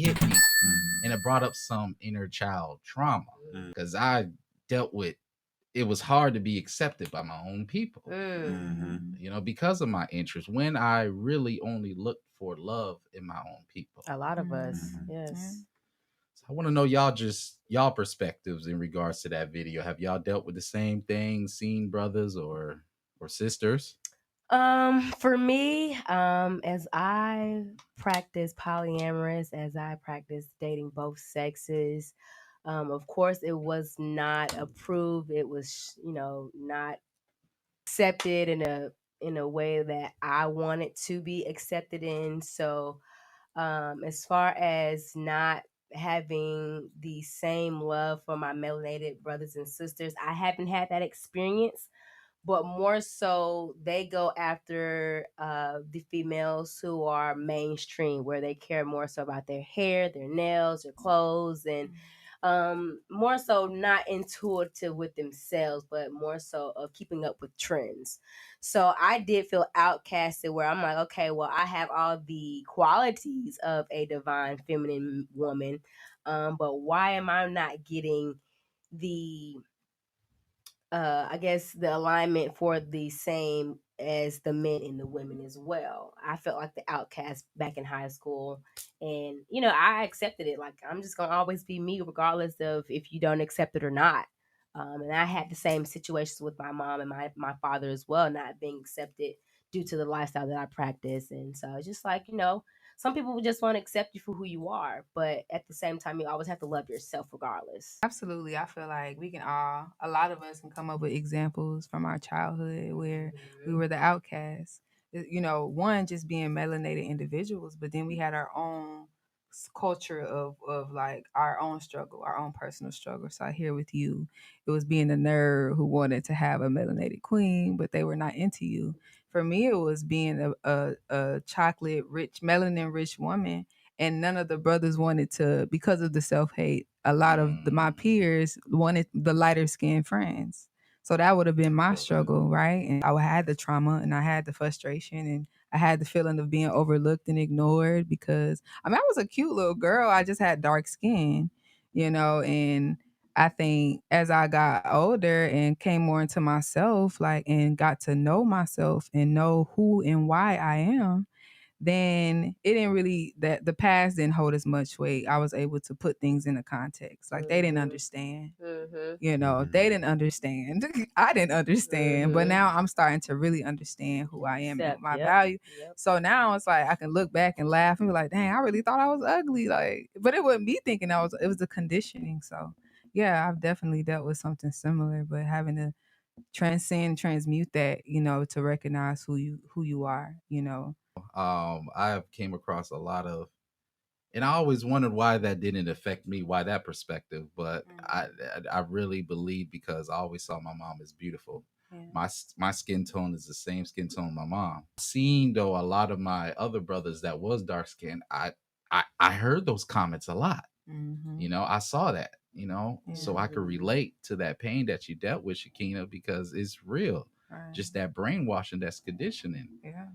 hit me, and it brought up some inner child trauma because I dealt with it was hard to be accepted by my own people, because of my interests when I really only looked for love in my own people. A lot of us, yes. So I want to know y'all perspectives in regards to that video. Have y'all dealt with the same thing, seen brothers or sisters? For me, as I practice polyamorous, as I practice dating both sexes, of course, it was not approved. It was, not accepted in a way that I wanted to be accepted in. So, as far as not having the same love for my melanated brothers and sisters, I haven't had that experience, but more so they go after the females who are mainstream, where they care more so about their hair, their nails, their clothes, and more so not intuitive with themselves, but more so of keeping up with trends. So I did feel outcasted, where I'm like, okay, well, I have all the qualities of a divine feminine woman, but why am I not getting the I guess the alignment for the same as the men and the women as well? I felt like the outcast back in high school, and I accepted it. Like, I'm just gonna always be me, regardless of if you don't accept it or not. And I had the same situations with my mom and my father as well, not being accepted due to the lifestyle that I practice. And so it's just like, some people would just want to accept you for who you are, but at the same time, you always have to love yourself regardless. Absolutely. I feel like a lot of us can come up with examples from our childhood where we were the outcasts. One, just being melanated individuals, but then we had our own culture of like our own struggle, our own personal struggle. So I hear with you, it was being a nerd who wanted to have a melanated queen, but they were not into you. For me, it was being a chocolate rich, melanin rich woman, and none of the brothers wanted to, because of the self-hate. A lot of my peers wanted the lighter skinned friends. So that would have been my struggle, right? And I had the trauma and I had the frustration and I had the feeling of being overlooked and ignored because I was a cute little girl. I just had dark skin, and I think as I got older and came more into myself, like, and got to know myself and know who and why I am, then it didn't really, that the past didn't hold as much weight. I was able to put things in a context. Like, they didn't understand. They didn't understand. I didn't understand. But now I'm starting to really understand who I am and my value. So now it's like I can look back and laugh and be like, dang, I really thought I was ugly. Like, but it wasn't me thinking it was the conditioning. So yeah, I've definitely dealt with something similar, but having to transmute that, to recognize who you are. I have came across a lot of, and I always wondered why that didn't affect me, why that perspective. But I really believe because I always saw my mom as beautiful. Yeah. My skin tone is the same skin tone my mom. Seeing though a lot of my other brothers that was dark skinned, I heard those comments a lot. I saw that. So I could relate to that pain that you dealt with, Shekinah, because it's real. Right. Just that brainwashing, that's conditioning. Yeah.